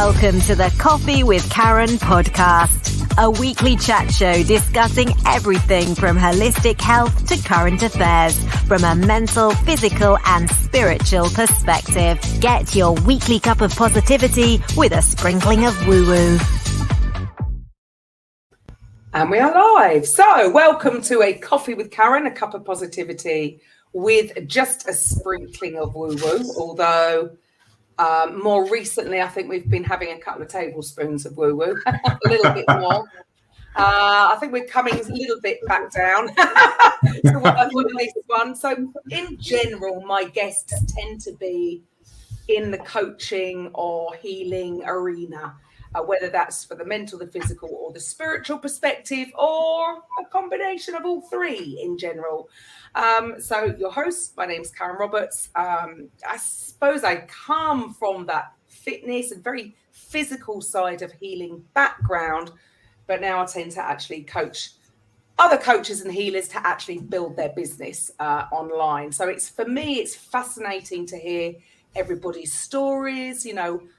Welcome to the Coffee with Karen podcast, a weekly chat show discussing everything from holistic health to current affairs from a mental, physical and spiritual perspective. Get your weekly cup of positivity with a sprinkling of woo-woo. And we are live. So welcome to a Coffee with Karen, a cup of positivity with just a sprinkling of woo-woo, although more recently, I think we've been having a couple of tablespoons of woo-woo, a little bit more. I think we're coming a little bit back down to what I thought in this one. So in general, my guests tend to be in the coaching or healing arena, whether that's for the mental, the physical or the spiritual perspective, or a combination of all three in general. So your host, my name's Karen Roberts. I suppose I come from that fitness and very physical side of healing background, but now I tend to actually coach other coaches and healers to actually build their business online. So for me, it's fascinating to hear everybody's stories,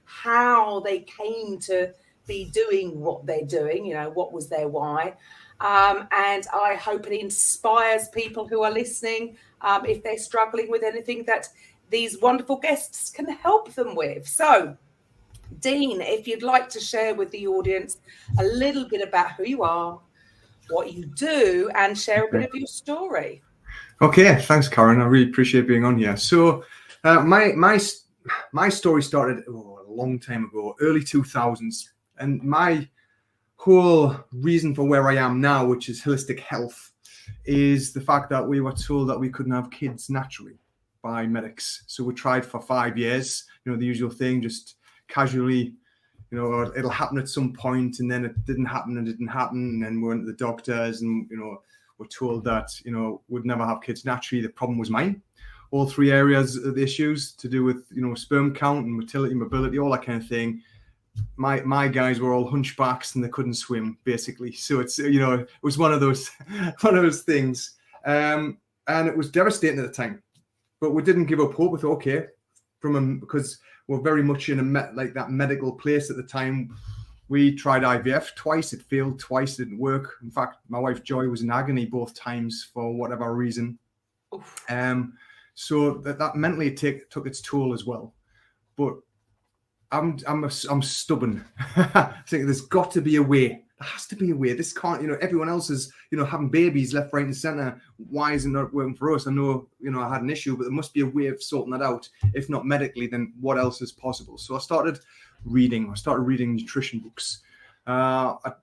how they came to be doing what they're doing, what was their why. And I hope it inspires people who are listening if they're struggling with anything that these wonderful guests can help them with. So, Dean, if you'd like to share with the audience a little bit about who you are, what you do, and share a bit of your story. Okay, thanks, Karen. I really appreciate being on here. So, my story started a long time ago, early 2000s, and my whole reason for where I am now, which is holistic health, is the fact that we were told that we couldn't have kids naturally by medics. So we tried for 5 years, the usual thing, just casually, it'll happen at some point, and then it didn't happen, and then we went to the doctors, and we're told that we'd never have kids naturally. The problem was mine. All three areas of the issues to do with sperm count and motility, mobility, all that kind of thing. My guys were all hunchbacks and they couldn't swim, basically. So it's it was one of those things, and it was devastating at the time. But we didn't give up hope. We thought, okay, because we're very much in that medical place at the time. We tried IVF twice. It failed twice. It didn't work. In fact, my wife Joy was in agony both times for whatever reason. So that mentally took its toll as well. But I'm stubborn. I think there's got to be a way. There has to be a way. This can't, everyone else is, having babies left, right, and center. Why is it not working for us? I know, I had an issue, but there must be a way of sorting that out. If not medically, then what else is possible? So I started reading nutrition books. I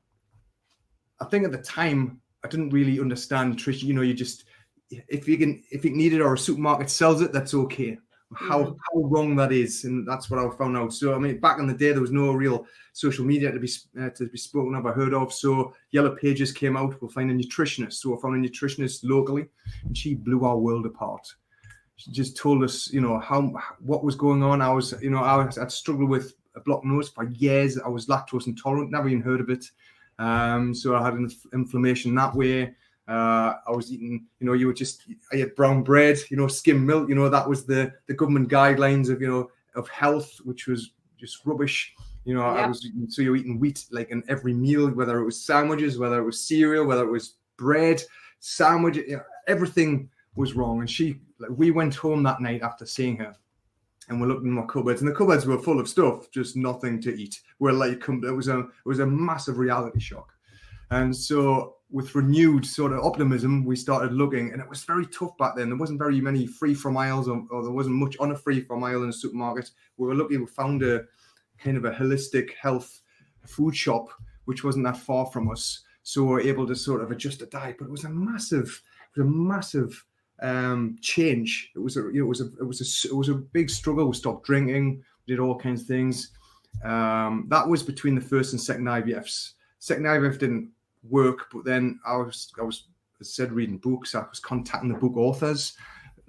think at the time I didn't really understand nutrition. You just, if you need it or a supermarket sells it, that's okay. How wrong that is, and that's what I found out. So back in the day, there was no real social media to be spoken of or heard of. So Yellow Pages came out. We'll find a nutritionist. So I found a nutritionist locally, and she blew our world apart. She just told us, what was going on. I'd struggled with a blocked nose for years. I was lactose intolerant, never even heard of it. So I had an inflammation that way. I was eating, I had brown bread, skim milk, that was the government guidelines of health, which was just rubbish. So you're eating wheat like in every meal, whether it was sandwiches, whether it was cereal, whether it was bread, sandwich, everything was wrong. And we went home that night after seeing her, and we're looking in my cupboards, and the cupboards were full of stuff, just nothing to eat. It was a massive reality shock. And so with renewed sort of optimism, we started looking, and it was very tough back then. There wasn't very many free from aisles, or there wasn't much on a free from aisle in a supermarket. We were lucky we found a kind of a holistic health food shop, which wasn't that far from us. So we were able to sort of adjust the diet, but it was a massive change. It was a big struggle. We stopped drinking, did all kinds of things. That was between the first and second IVFs. Second IVF didn't work, but then I was reading books. I was contacting the book authors,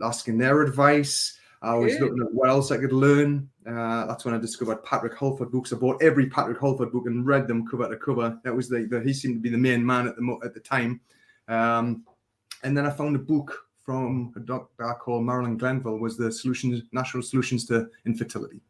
asking their advice. I was looking at what else I could learn. That's when I discovered Patrick Holford books. I bought every Patrick Holford book and read them cover to cover. That was he seemed to be the main man at the time. And then I found a book from a doctor called Marilyn Glenville, was the natural solutions to infertility.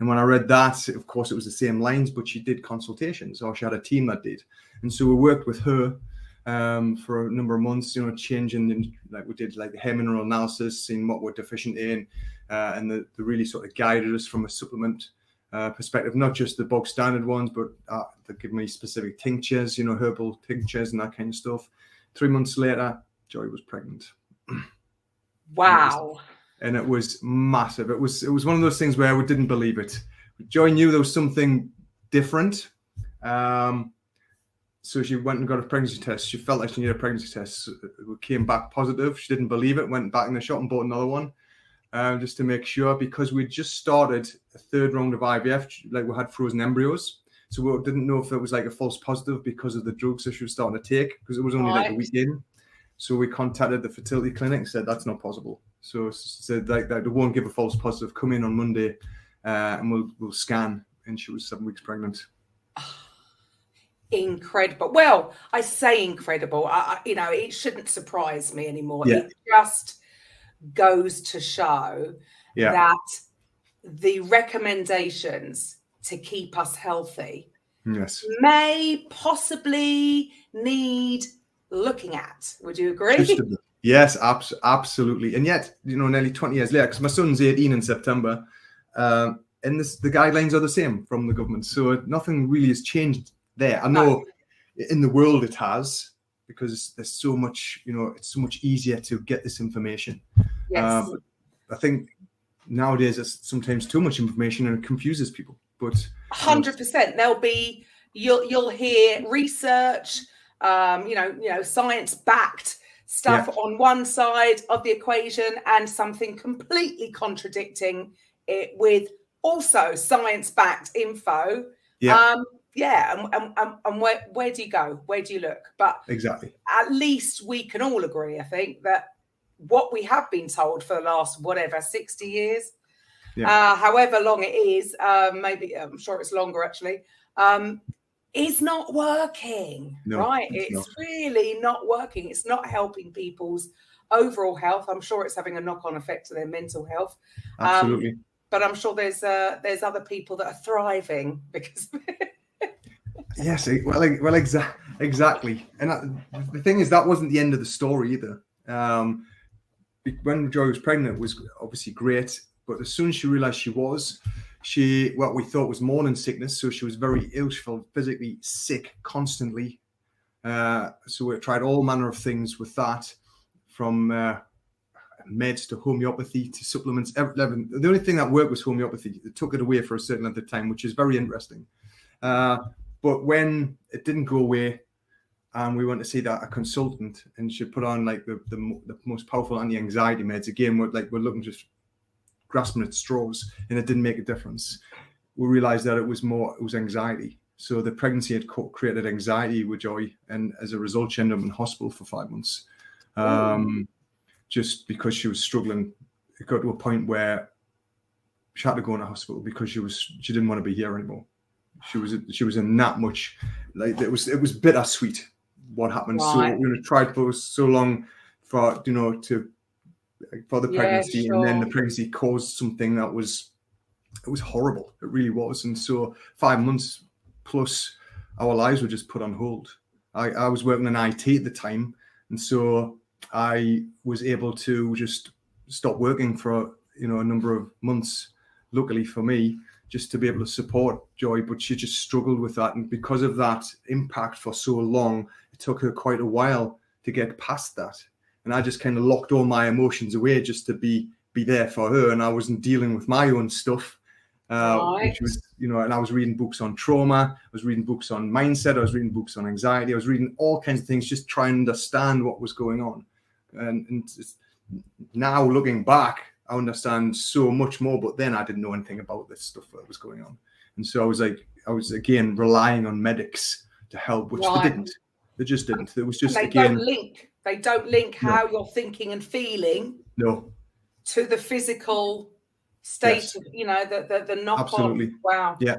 And when I read that, of course, it was the same lines, but she did consultations, or she had a team that did. And so we worked with her for a number of months, changing, like we did like the hair mineral analysis, seeing what we're deficient in, and they really sort of guided us from a supplement perspective, not just the bog standard ones, but they give me specific tinctures, herbal tinctures and that kind of stuff. 3 months later, Joy was pregnant. Wow. And it was massive. It was one of those things where we didn't believe it. Joy knew there was something different. So she went and got a pregnancy test. She felt like she needed a pregnancy test. It came back positive. She didn't believe it, went back in the shop and bought another one just to make sure, because we just started a third round of IVF, like we had frozen embryos. So we didn't know if it was like a false positive because of the drugs that she was starting to take, because it was only like a week in. So we contacted the fertility clinic and said, that's not possible. So said like that they won't give a false positive. Come in on Monday and we'll scan. And she was 7 weeks pregnant. Incredible. Well, I say incredible. It shouldn't surprise me anymore. Yeah. It just goes to show that the recommendations to keep us healthy may possibly need looking at. Would you agree? Yes, absolutely. And yet, nearly 20 years later, because my son's 18 in September, and the guidelines are the same from the government. So nothing really has changed there. I know in the world it has, because there's so much, it's so much easier to get this information. Yes. I think nowadays it's sometimes too much information and it confuses people. But 100%, you'll hear research, science-backed stuff on one side of the equation and something completely contradicting it with also science-backed info. And where do you go? Where do you look? But exactly, at least we can all agree, I think, that what we have been told for the last 60 years, however long it is, maybe I'm sure it's longer actually, is not working. It's really not working. It's not helping people's overall health. I'm sure it's having a knock-on effect to their mental health. Absolutely. But I'm sure there's other people that are thriving because. Yes, well, exactly. And the thing is, that wasn't the end of the story either. When Joy was pregnant, it was obviously great, but as soon as she realized what we thought was morning sickness, so she was very ill. She felt physically sick constantly. So we tried all manner of things with that, from meds to homeopathy to supplements. The only thing that worked was homeopathy. It took it away for a certain length of time, which is very interesting. But when it didn't go away, and we went to see a consultant, and she put on like the most powerful anti-anxiety meds. Again, we're looking just grasping at straws, and it didn't make a difference. We realized that it was anxiety. So the pregnancy had created anxiety with Joy, and as a result, she ended up in hospital for 5 months, just because she was struggling. It got to a point where she had to go into hospital because she didn't want to be here anymore. She was in that much, like it was bittersweet what happened. Right. So tried for so long for for the pregnancy, and then the pregnancy caused something that was horrible. It really was. And so 5 months plus, our lives were just put on hold. I was working in IT at the time, and so I was able to just stop working for a number of months, luckily for me, just to be able to support Joy. But she just struggled with that, and because of that impact for so long, it took her quite a while to get past that. And I just kind of locked all my emotions away just to be there for her, and I wasn't dealing with my own stuff, which was and I was reading books on trauma, I was reading books on mindset, I was reading books on anxiety, I was reading all kinds of things, just trying to understand what was going on. And now looking back, I understand so much more, but then I didn't know anything about this stuff that was going on. And so I was again relying on medics to help, which they didn't. They just didn't. It was just they don't link how you're thinking and feeling to the physical state of, the knock absolutely. On. Wow. Yeah,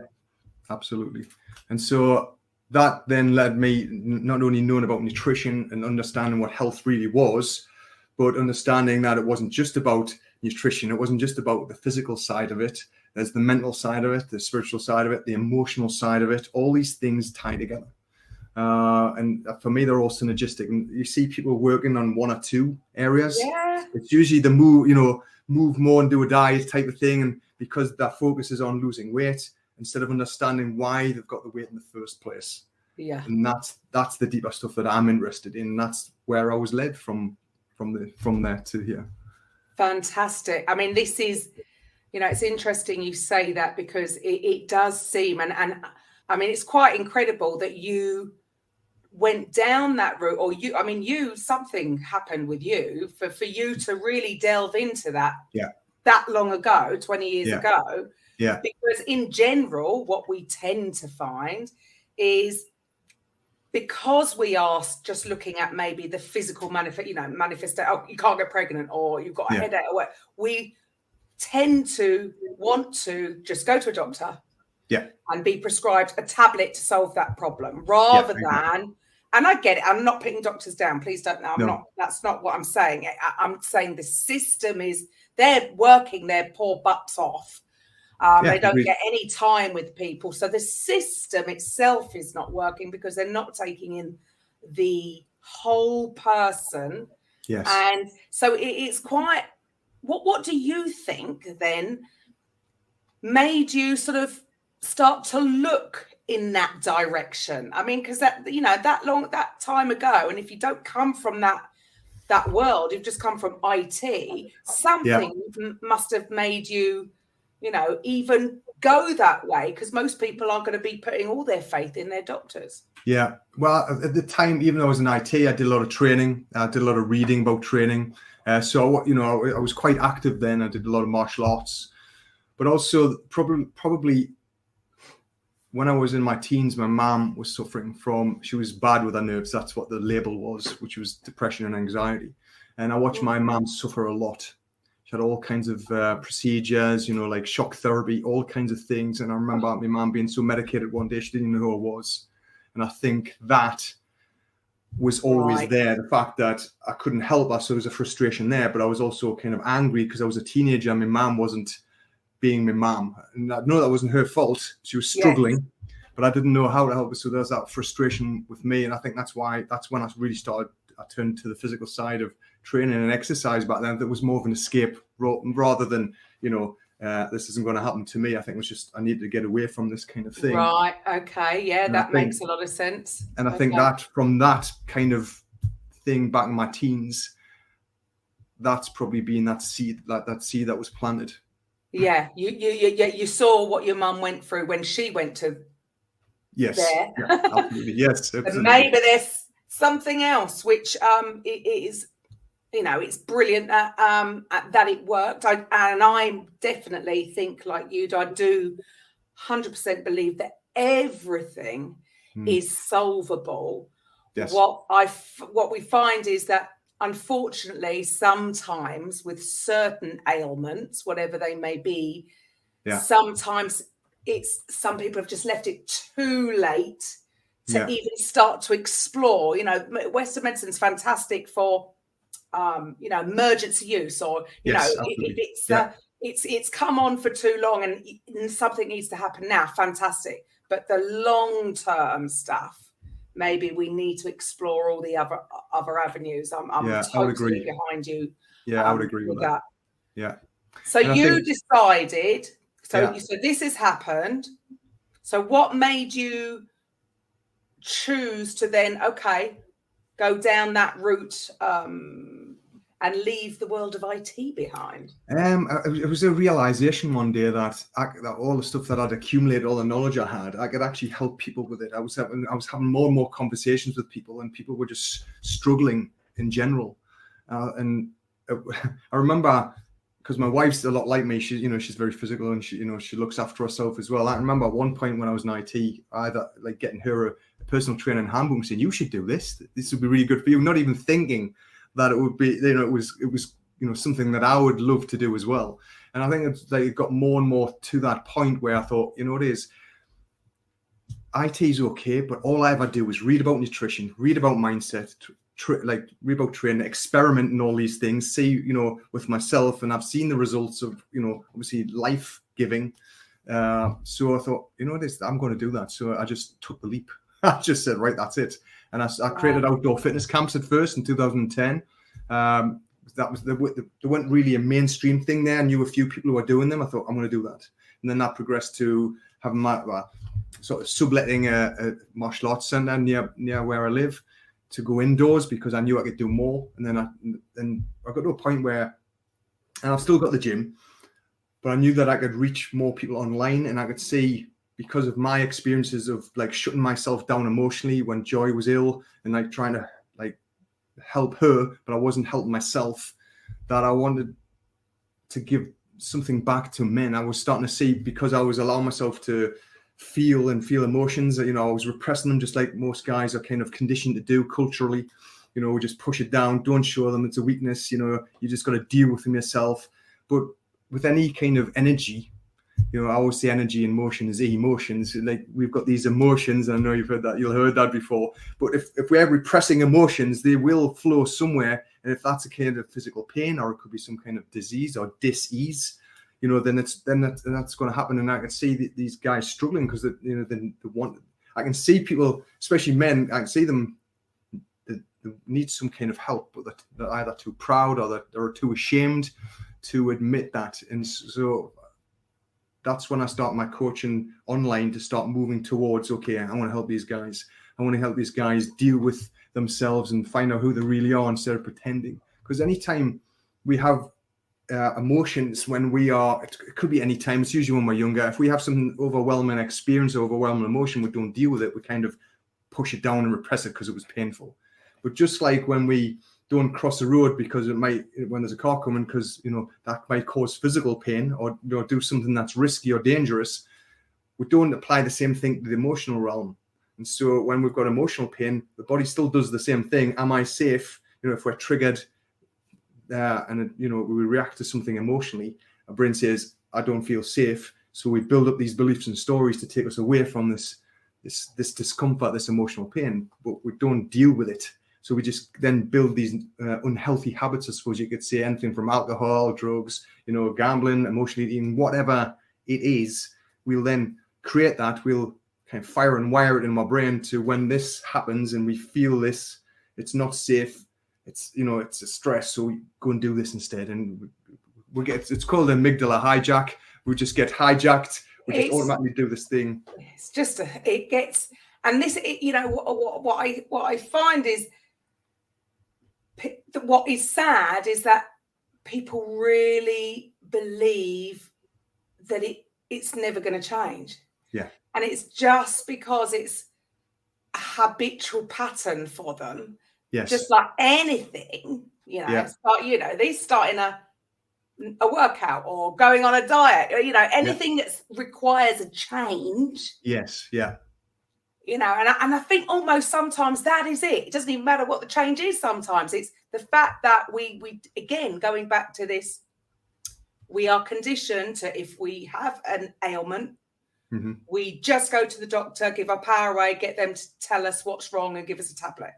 absolutely. And so that then led me not only knowing about nutrition and understanding what health really was, but understanding that it wasn't just about nutrition. It wasn't just about the physical side of it. There's the mental side of it, the spiritual side of it, the emotional side of it. All these things tie together. And for me, they're all synergistic. And you see people working on one or two areas. Yeah. It's usually the move more and do a diet type of thing. And because their focus is on losing weight instead of understanding why they've got the weight in the first place. Yeah. And that's the deeper stuff that I'm interested in. That's where I was led from there to here. Fantastic. I mean, this is, it's interesting you say that, because it does seem, and I mean, it's quite incredible that you went down that route, or something happened with you for you to really delve into that. Yeah. That long ago, 20 years ago. Yeah. Because in general, what we tend to find is, because we are just looking at maybe the physical manifesto, oh, you can't get pregnant, or you've got a headache, or what, we tend to want to just go to a doctor and be prescribed a tablet to solve that problem, rather than, and I get it, I'm not putting doctors down, please don't know, not, that's not what I'm saying. I'm saying the system they're working their poor butts off. They don't get any time with people. So the system itself is not working, because they're not taking in the whole person. Yes. And so it's quite, what do you think then made you sort of start to look in that direction? I mean, because that time ago, and if you don't come from that world, you've just come from IT, something must have made you, even go that way, because most people aren't going to be putting all their faith in their doctors. Yeah. Well, at the time, even though I was in IT, I did a lot of training. I did a lot of reading about training. So, I was quite active then. I did a lot of martial arts. But also probably when I was in my teens, my mom was suffering she was bad with her nerves. That's what the label was, which was depression and anxiety. And I watched my mom suffer a lot. She had all kinds of procedures, like shock therapy, all kinds of things. And I remember my mom being so medicated one day, she didn't even know who I was. And I think that was always there. The fact that I couldn't help her. So there was a frustration there, but I was also kind of angry because I was a teenager and my mom wasn't being my mom. And I know that wasn't her fault. She was struggling, but I didn't know how to help her. So there's that frustration with me. And I think that's when I really I turned to the physical side of training and exercise back then. That was more of an escape rather than, this isn't going to happen to me. I think it was just, I needed to get away from this kind of thing. Right. Okay. Yeah, and that makes a lot of sense. And I think that from that kind of thing back in my teens, that's probably been that seed that was planted. Yeah. You saw what your mum went through when she went to there. Yeah, absolutely. Yes. Absolutely. Maybe there's something else which it is, it's brilliant that it worked. I definitely think like you do. I do 100% believe that everything is solvable. Yes. What we find is that, unfortunately, sometimes with certain ailments, whatever they may be, sometimes some people have just left it too late to even start to explore. Western medicine's fantastic for emergency use, or if it's come on for too long and something needs to happen now, fantastic. But the long-term stuff, maybe we need to explore all the other avenues. I'm totally behind you. Yeah, I would agree with that. Yeah. So you decided. So this has happened. So what made you choose to then go down that route and leave the world of IT behind? It was a realization one day that all the stuff that I'd accumulated, all the knowledge I had, I could actually help people with it. I was having more and more conversations with people, and people were just struggling in general. And I remember, because my wife's a lot like me, she's very physical, and she looks after herself as well. I remember at one point when I was in IT, either like getting her a personal trainer and handbook, saying, "You should do this. This would be really good for you." Not even thinking that it would be, it was something that I would love to do as well. And I think it's like it got more and more to that point where I thought, it is, IT is okay, but all I ever do is read about nutrition, read about mindset, read about training, experiment in all these things, see, with myself, and I've seen the results of, obviously life giving. So I thought, you know this, I'm going to do that. So I just took the leap. I just said, right, that's it. And I created outdoor fitness camps at first in 2010. That was there weren't really a mainstream thing there. I knew a few people who were doing them. I thought, I'm going to do that. And then that progressed to having my sort of subletting a martial arts center near where I live to go indoors because I knew I could do more. And then I got to a point where, and I've still got the gym, but I knew that I could reach more people online, and I could see, because of my experiences of like shutting myself down emotionally when Joy was ill and like trying to like help her, but I wasn't helping myself, that I wanted to give something back to men. I was starting to see, because I was allowing myself to feel emotions, that, you know, I was repressing them just like most guys are kind of conditioned to do culturally. You know, just push it down, don't show them it's a weakness, you know, you just got to deal with them yourself. But with any kind of energy, you know, I always say energy and motion is emotions. Like, we've got these emotions, and I know you've heard that before. But if we're repressing emotions, they will flow somewhere. And if that's a kind of physical pain, or it could be some kind of disease or dis-ease, you know, then that's going to happen. And I can see these guys struggling because they want. I can see people, especially men. I can see them. They need some kind of help, but they're either too proud or they're too ashamed to admit that. And so that's when I start my coaching online, to start moving towards, okay, I want to help these guys. I want to help these guys deal with themselves and find out who they really are instead of pretending. Because anytime we have emotions, when we are, it could be any time, it's usually when we're younger. If we have some overwhelming experience, overwhelming emotion, we don't deal with it. We kind of push it down and repress it because it was painful. But just like when we don't cross the road because when there's a car coming, because, you know, that might cause physical pain, or, you know, do something that's risky or dangerous, we don't apply the same thing to the emotional realm. And so when we've got emotional pain, the body still does the same thing. Am I safe? You know, if we're triggered and, you know, we react to something emotionally, our brain says, I don't feel safe. So we build up these beliefs and stories to take us away from this discomfort, this emotional pain, but we don't deal with it. So we just then build these unhealthy habits, I suppose you could say, anything from alcohol, drugs, you know, gambling, emotional eating, whatever it is. We'll then create that. We'll kind of fire and wire it in my brain to, when this happens and we feel this, it's not safe. It's, you know, it's a stress. So we go and do this instead. And it's called amygdala hijack. We just get hijacked. We just automatically do this thing. It's just you know, what I find is, what is sad is that people really believe that it's never going to change. Yeah. And it's just because it's a habitual pattern for them. Yes. Just like anything, you know, they starting a workout or going on a diet, you know, anything that requires a change. Yes. Yeah. You know, and I think almost sometimes that is it. It doesn't even matter what the change is. Sometimes it's the fact that we again, going back to this, we are conditioned to, if we have an ailment, we just go to the doctor, give our power away, get them to tell us what's wrong and give us a tablet.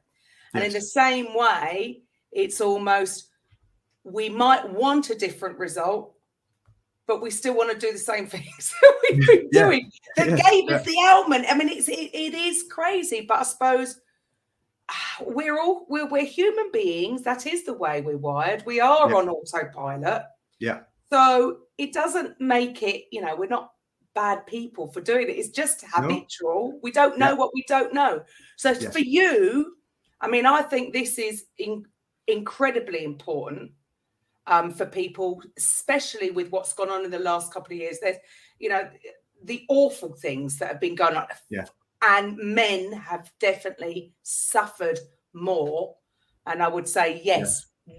And in the same way, it's almost, we might want a different result, but we still want to do the same things we've been doing that gave us the ailment. I mean, it is crazy, but I suppose we're human beings. That is the way we're wired. We are on autopilot. Yeah. So it doesn't make it, you know, we're not bad people for doing it. It's just habitual. We don't know what we don't know. So for you, I mean, I think this is incredibly important. For people, especially with what's gone on in the last couple of years. There's, you know, the awful things that have been going on. Yeah. And men have definitely suffered more. And I would say,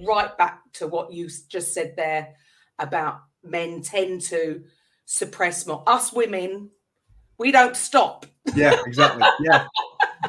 right back to what you just said there about men tend to suppress more. Us women, we don't stop. Yeah, exactly. Yeah.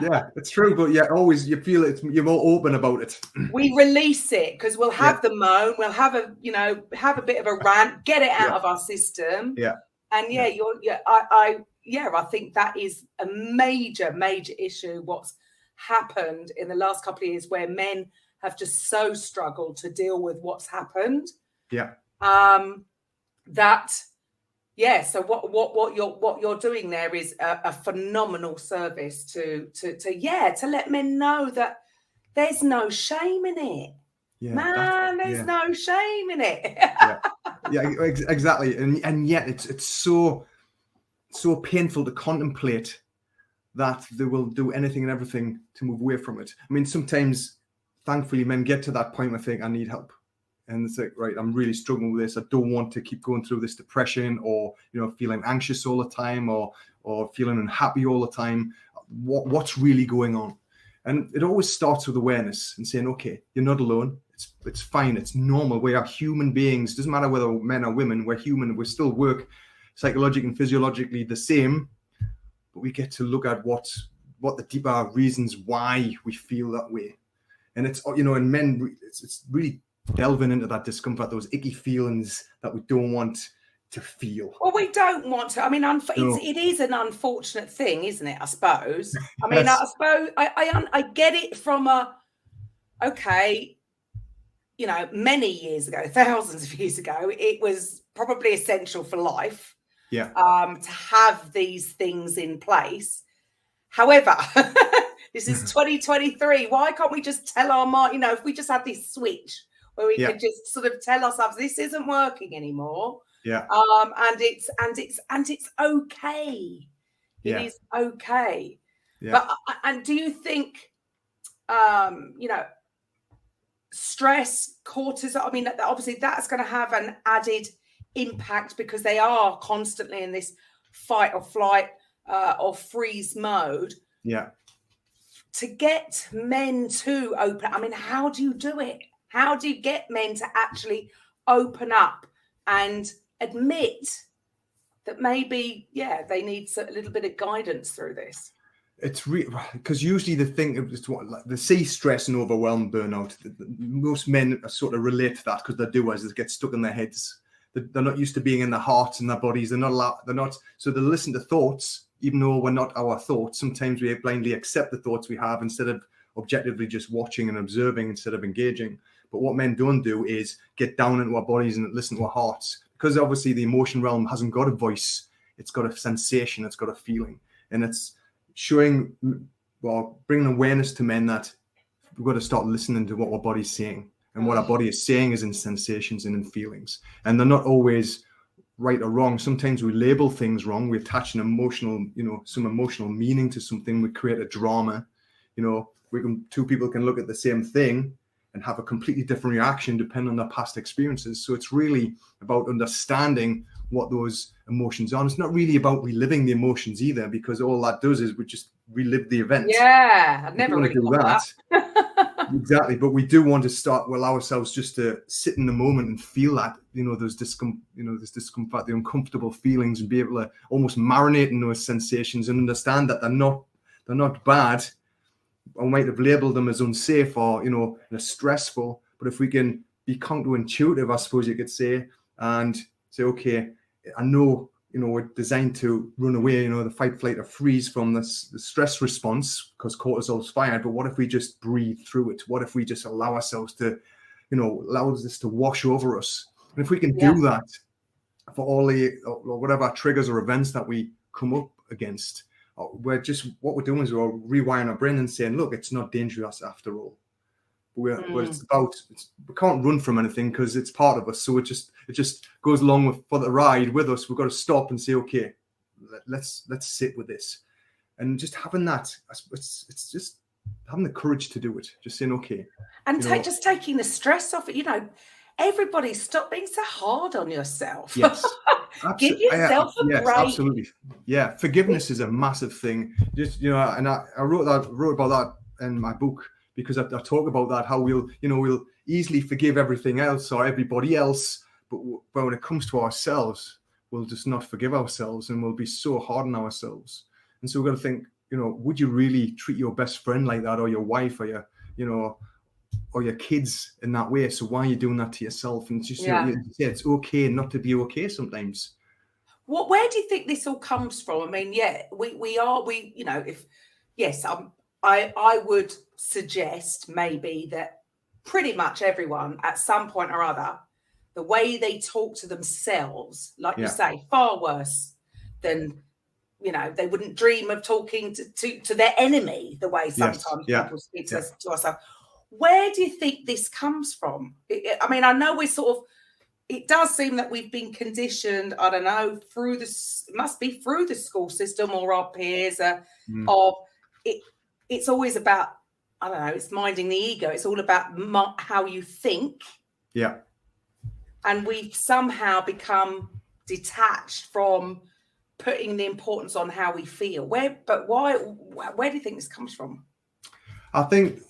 Yeah, it's true, but always you feel it. You're more open about it. We release it because we'll have the moan, we'll have a bit of a rant, get it out of our system. Yeah, and I think that is a major issue. What's happened in the last couple of years, where men have just so struggled to deal with what's happened. Yeah. That Yeah, so what you're doing there is a phenomenal service to let men know that there's no shame in it. Yeah, Man, there's no shame in it. Exactly. And yet it's so painful to contemplate that they will do anything and everything to move away from it. I mean, sometimes, thankfully, men get to that point where they think, I need help. And it's like, right, I'm really struggling with this. I don't want to keep going through this depression, or, feeling anxious all the time, or feeling unhappy all the time. What's really going on? And it always starts with awareness and saying, okay, you're not alone. It's fine. It's normal. We are human beings. Doesn't matter whether men or women. We're human. We still work psychologically and physiologically the same. But we get to look at what the deeper reasons why we feel that way. And it's, in men, it's really delving into that discomfort, those icky feelings that we don't want to feel. Well, we don't want to. I mean, it is an unfortunate thing, isn't it? I suppose. I mean, Yes. I suppose I get it from many years ago, thousands of years ago, it was probably essential for life. Yeah. To have these things in place. However, this is 2023. Why can't we just tell our mind, if we just had this switch where we could just sort of tell ourselves this isn't working anymore. Yeah. And it's okay. It is okay. Yeah. But and do you think stress, cortisol, I mean, obviously that's going to have an added impact because they are constantly in this fight or flight or freeze mode. Yeah. To get men to open, I mean, how do you do it? How do you get men to actually open up and admit that maybe, they need a little bit of guidance through this? It's because usually they see stress and overwhelm, burnout. Most men sort of relate to that because they do, as they get stuck in their heads. They're not used to being in their hearts and their bodies. They're not. So they listen to thoughts, even though we're not our thoughts. Sometimes we blindly accept the thoughts we have instead of objectively just watching and observing instead of engaging. But what men don't do is get down into our bodies and listen to our hearts, because obviously the emotion realm hasn't got a voice. It's got a sensation. It's got a feeling, and it's bringing awareness to men that we've got to start listening to what our body's saying. And what our body is saying is in sensations and in feelings. And they're not always right or wrong. Sometimes we label things wrong. We attach an emotional, some emotional meaning to something. We create a drama. Two people can look at the same thing and have a completely different reaction depending on their past experiences. So it's really about understanding what those emotions are. And it's not really about reliving the emotions either, because all that does is we just relive the event. Yeah, I'd never want to do that. Exactly, but we do want to allow ourselves just to sit in the moment and feel that, this discomfort, the uncomfortable feelings, and be able to almost marinate in those sensations and understand that they're not bad. I might have labeled them as unsafe or stressful, but if we can be counterintuitive, I suppose you could say, and say, okay, I know we're designed to run away, the fight, flight, or freeze from the stress response because cortisol's fired. But what if we just breathe through it? What if we just allow ourselves to, allow this to wash over us? And if we can do that for all or whatever triggers or events that we come up against, what we're doing is we're rewiring our brain and saying, look, it's not dangerous after all. But we can't run from anything because it's part of us. So it just goes along for the ride with us. We've got to stop and say, okay, let's sit with this, and just having that. It's just having the courage to do it. Just saying, okay, and just taking the stress off it. Everybody, stop being so hard on yourself. Yes, give yourself a break. Absolutely. Yeah, forgiveness is a massive thing. Just and I wrote about that in my book. Because I talk about that, how we'll easily forgive everything else or everybody else, but when it comes to ourselves, we'll just not forgive ourselves and we'll be so hard on ourselves. And so we've got to think, would you really treat your best friend like that, or your wife, or your kids in that way? So why are you doing that to yourself? And just it's okay not to be okay sometimes. Where do you think this all comes from? I mean, I would suggest maybe that pretty much everyone at some point or other the way they talk to themselves, like you Yeah. say, far worse than, you know, they wouldn't dream of talking to their enemy the way sometimes people speak to ourselves. Where do you think this comes from? I mean, I know we're sort of, it does seem that we've been conditioned, I don't know, through this, must be through the school system or our peers of it. It's always about, I don't know, it's minding the ego. It's all about how you think. Yeah. And we've somehow become detached from putting the importance on how we feel. Where do you think this comes from? I think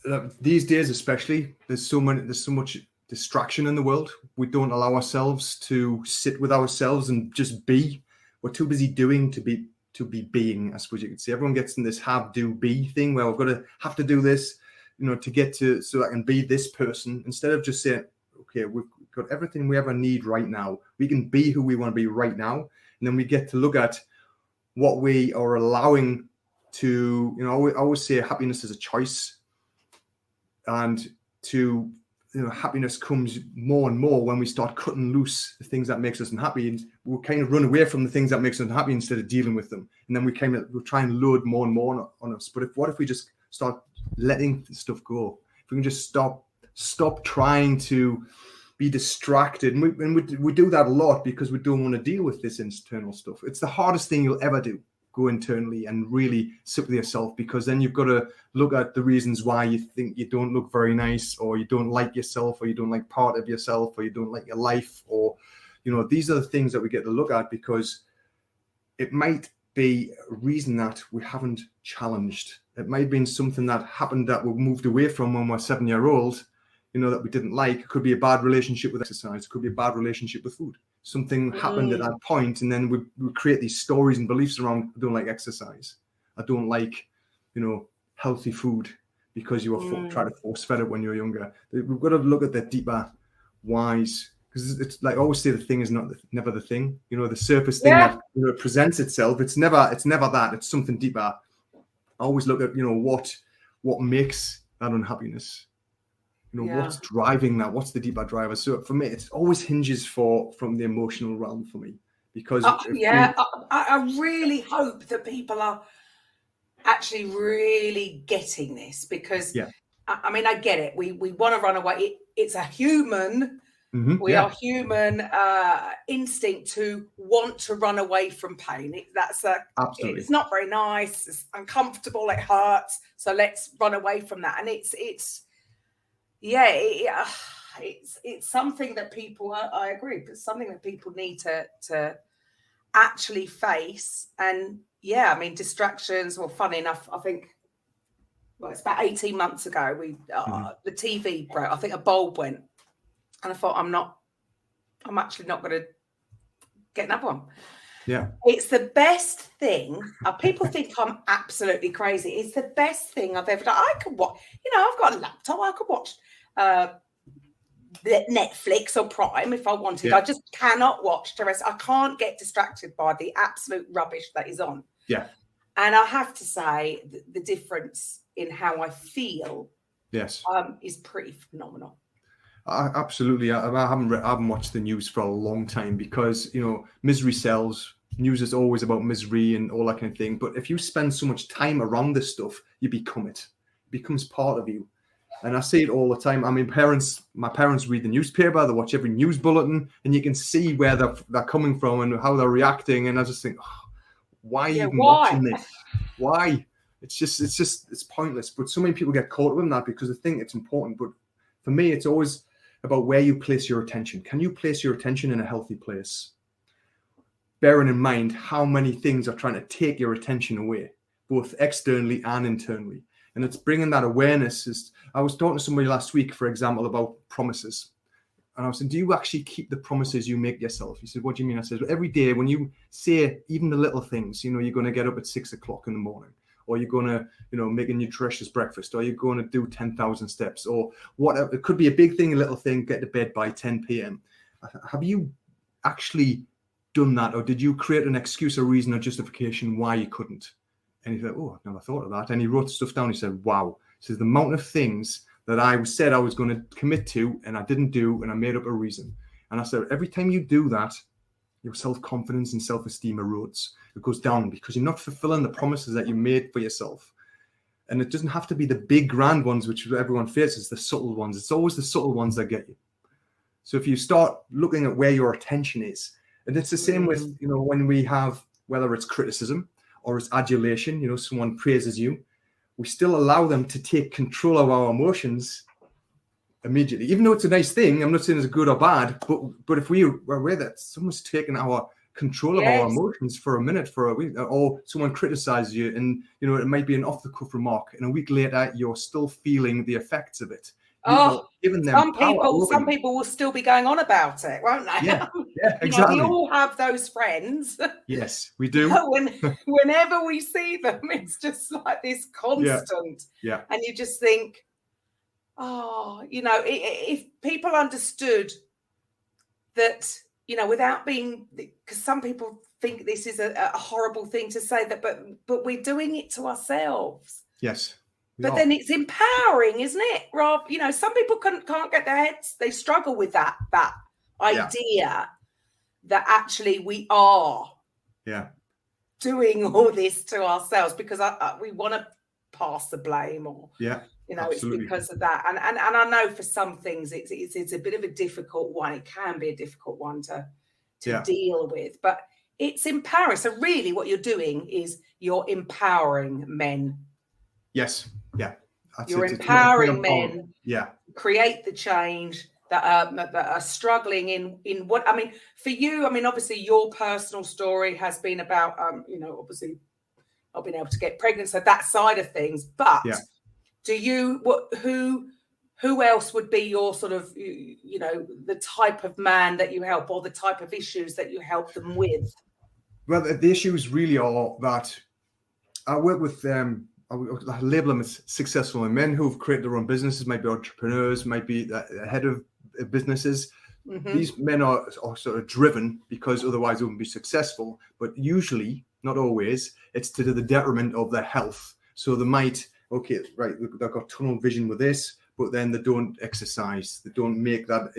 these days, especially, there's so much distraction in the world. We don't allow ourselves to sit with ourselves and just be. We're too busy doing to be being, I suppose you could say. Everyone gets in this have, do, be thing where we've got to do this, you know, to get to, so I can be this person, instead of just saying, okay, we've got everything we ever need right now. We can be who we want to be right now. And then we get to look at what we are allowing to, you know, I always say happiness is a choice. And to, you know, happiness comes more and more when we start cutting loose the things that makes us unhappy, and we kind of run away from the things that makes us unhappy instead of dealing with them. And then we'll try and load more and more on us. But what if we just start letting stuff go? If we can just stop trying to be distracted, and we do that a lot because we don't want to deal with this internal stuff. It's the hardest thing you'll ever do. Go internally and really sit with yourself, because then you've got to look at the reasons why you think you don't look very nice, or you don't like yourself, or you don't like part of yourself, or you don't like your life, or, you know, these are the things that we get to look at, because it might be a reason that we haven't challenged. It might have been something that happened that we moved away from when we're 7-year-old, you know, that we didn't like. It could be a bad relationship with exercise. It could be a bad relationship with food. Something happened at that point, and then we create these stories and beliefs around, I don't like exercise, I don't like, you know, healthy food, because you were trying to force fed it when you were younger. We've got to look at the deeper whys, because it's like I always say, the thing is never the thing. You know, the surface thing that, you know, presents itself. It's never that. It's something deeper. I always look at, you know, what makes that unhappiness. You know, what's driving that? What's the deeper driver? So for me, it always hinges from the emotional realm for me, because I really hope that people are actually really getting this, because I mean, I get it. We want to run away. It's a human. We are human instinct to want to run away from pain. Absolutely. It's not very nice. It's uncomfortable. It hurts. So let's run away from that. And it's something that people, I agree, it's something that people need to actually face. And I mean, distractions, well, funny enough, I think, well, it's about 18 months ago, the TV broke. I think a bulb went, and I thought, I'm actually not going to get another one. Yeah. It's the best thing. People think I'm absolutely crazy. It's the best thing I've ever done. I can watch, you know, I've got a laptop. I could watch Netflix or Prime if I wanted. I just cannot watch the rest. I can't get distracted by the absolute rubbish that is on. Yeah. And I have to say, the difference in how I feel is pretty phenomenal. Absolutely. I haven't watched the news for a long time, because, you know, misery sells. News is always about misery and all that kind of thing. But if you spend so much time around this stuff, you become it. It becomes part of you. And I see it all the time. I mean, my parents read the newspaper, they watch every news bulletin, and you can see where they're coming from and how they're reacting. And I just think, why are you even watching this? Why? It's pointless. But so many people get caught up in that because they think it's important. But for me, it's always about where you place your attention. Can you place your attention in a healthy place? Bearing in mind how many things are trying to take your attention away, both externally and internally. And it's bringing that awareness. I was talking to somebody last week, for example, about promises. And I was saying, do you actually keep the promises you make yourself? He said, what do you mean? I said, well, every day when you say even the little things, you know, you're going to get up at 6 o'clock in the morning, or you're going to, you know, make a nutritious breakfast, or you're going to do 10,000 steps, or whatever. It could be a big thing, a little thing, get to bed by 10 p.m. Have you actually done that? Or did you create an excuse, a reason, or justification why you couldn't? And he said, oh, I've never thought of that. And he wrote stuff down. He said, wow. He says, the amount of things that I said I was going to commit to and I didn't do, and I made up a reason. And I said, every time you do that, your self-confidence and self-esteem erodes. It goes down because you're not fulfilling the promises that you made for yourself. And it doesn't have to be the big grand ones, which everyone faces, the subtle ones. It's always the subtle ones that get you. So if you start looking at where your attention is, and it's the same with, when we have, whether it's criticism or it's adulation, someone praises you, we still allow them to take control of our emotions immediately, even though it's a nice thing. I'm not saying it's good or bad, but if we are aware that someone's taken our control of our emotions for a minute, for a week, or someone criticizes you, and it might be an off-the-cuff remark, and a week later you're still feeling the effects of it. Some people will still be going on about it, won't they? Yeah, exactly. We all have those friends. Yes, we do. Whenever we see them, it's just like this constant. Yeah. And you just think, if people understood that, without being, because some people think this is a horrible thing to say, that, but we're doing it to ourselves. Yes. But then it's empowering, isn't it? Rob, some people can't get their heads, they struggle with that idea that actually we are doing all this to ourselves because we want to pass the blame, or absolutely. It's because of that. And I know for some things it's a bit of a difficult one. It can be a difficult one to deal with, but it's empowering. So really what you're doing is you're empowering men. Yes. Yeah. You're empowering men. Yeah. Create the change that are struggling in what, for you, obviously your personal story has been about, obviously not being able to get pregnant. So that side of things, but do you, who else would be your sort of, the type of man that you help, or the type of issues that you help them with? Well, the issues really are that I work with I label them as successful men who've created their own businesses, might be entrepreneurs, might be the head of businesses. Mm-hmm. These men are sort of driven because otherwise they wouldn't be successful. But usually, not always, it's to the detriment of their health. So they might, they've got tunnel vision with this, but then they don't exercise. They don't make that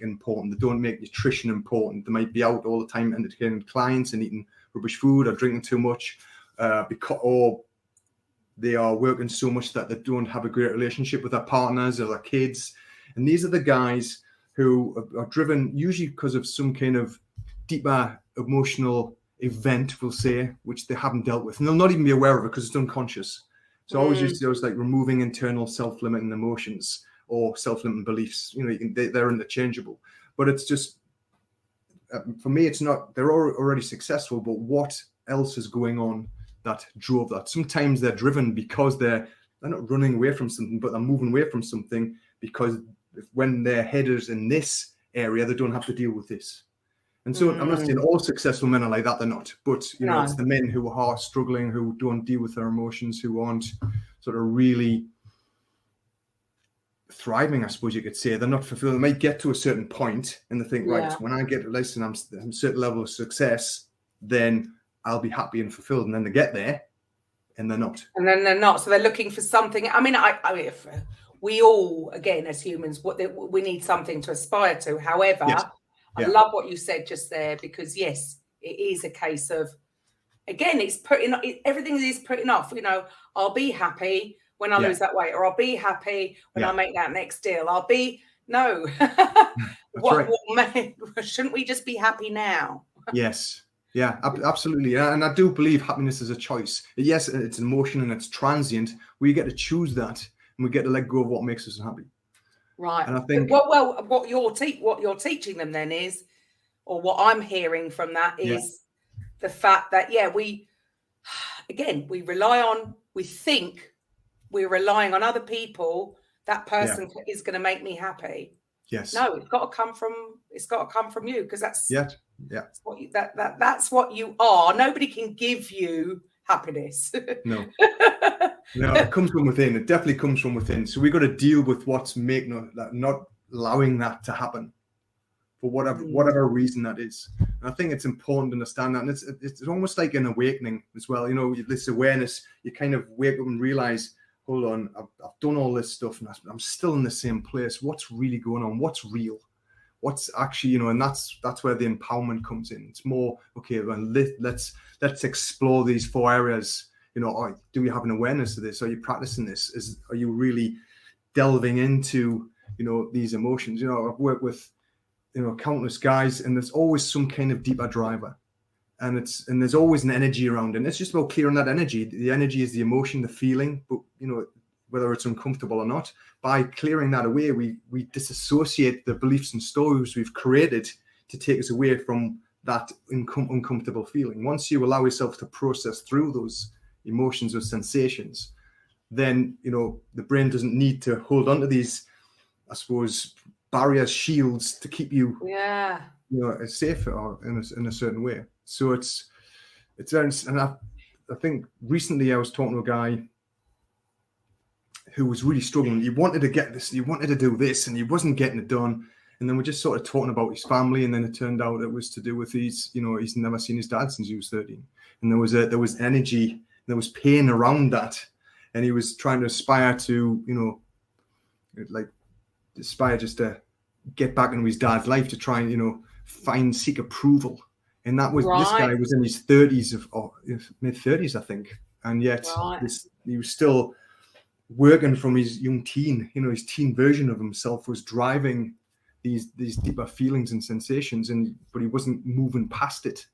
important. They don't make nutrition important. They might be out all the time entertaining clients and eating rubbish food or drinking too much, or they are working so much that they don't have a great relationship with their partners or their kids. And these are the guys who are driven usually because of some kind of deeper emotional event, we'll say, which they haven't dealt with. And they'll not even be aware of it because it's unconscious. So I always used to like removing internal self-limiting emotions or self-limiting beliefs. They're interchangeable. But it's just, for me, it's not, they're already successful, but what else is going on that drove that? Sometimes they're driven because they're not running away from something, but they're moving away from something because when their head is in this area, they don't have to deal with this. And so I'm not saying all successful men are like that, they're not. But, it's the men who are struggling, who don't deal with their emotions, who aren't sort of really thriving, I suppose you could say. They're not fulfilled. They might get to a certain point and they think, right, when I get, listen, I'm a certain level of success, then I'll be happy and fulfilled. And then they get there and they're not. So they're looking for something. If we all, again, as humans, we need something to aspire to. However, I love what you said just there, because yes, it is a case of, again, it's everything is putting off. I'll be happy when I lose that weight, or I'll be happy when I make that next deal. Shouldn't we just be happy now? Yes. Yeah, absolutely. And I do believe happiness is a choice. Yes, it's an emotion and it's transient. We get to choose that, and we get to let go of what makes us unhappy. Right. And I think what you're teaching them then is, or what I'm hearing from that is the fact that we think we're relying on other people. That person is going to make me happy. Yes. No, it's got to come from you, because that's that's what you are. Nobody can give you happiness. No. No, it comes from within. It definitely comes from within. So we've got to deal with what's not allowing that to happen, for whatever reason that is. And I think it's important to understand that. And it's almost like an awakening as well. This awareness, you kind of wake up and realize, hold on, I've done all this stuff and I'm still in the same place. What's really going on? What's real? what's actually, and that's where the empowerment comes in. It's more, okay, well, let's explore these 4 areas. Do you have an awareness of this? Are you practicing this? Are you really delving into, these emotions? I've worked with, countless guys, and there's always some kind of deeper driver. And there's always an energy around it. And it's just about clearing that energy. The energy is the emotion, the feeling, but whether it's uncomfortable or not, by clearing that away, we disassociate the beliefs and stories we've created to take us away from that uncomfortable feeling. Once you allow yourself to process through those emotions or sensations, then the brain doesn't need to hold on to these, I suppose, barriers, shields to keep you safe or in a certain way. So it's very, and I think recently I was talking to a guy who was really struggling. He wanted to get this, he wanted to do this, and he wasn't getting it done. And then we're just sort of talking about his family, and then it turned out it was to do with he's never seen his dad since he was 13, and there was energy, there was pain around that, and he was trying to aspire to aspire just to get back into his dad's life, to try and seek approval. And that was this guy was in his 30s or mid 30s, I think, and yet he was still working from his young teen. His teen version of himself was driving these deeper feelings and sensations, but he wasn't moving past it.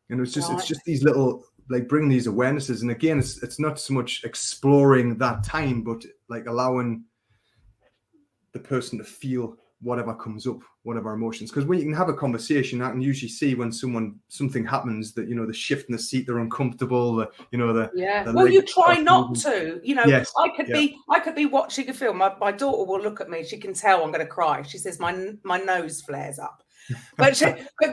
And it's just these little, like, bringing these awarenesses. And again, it's not so much exploring that time, but like allowing the person to feel whatever comes up, whatever emotions. Because when you can have a conversation, I can usually see when something happens that, the shift in the seat, they're uncomfortable, well, you try not to, Yes. I could be watching a film. My daughter will look at me, she can tell I'm going to cry. She says my nose flares up. But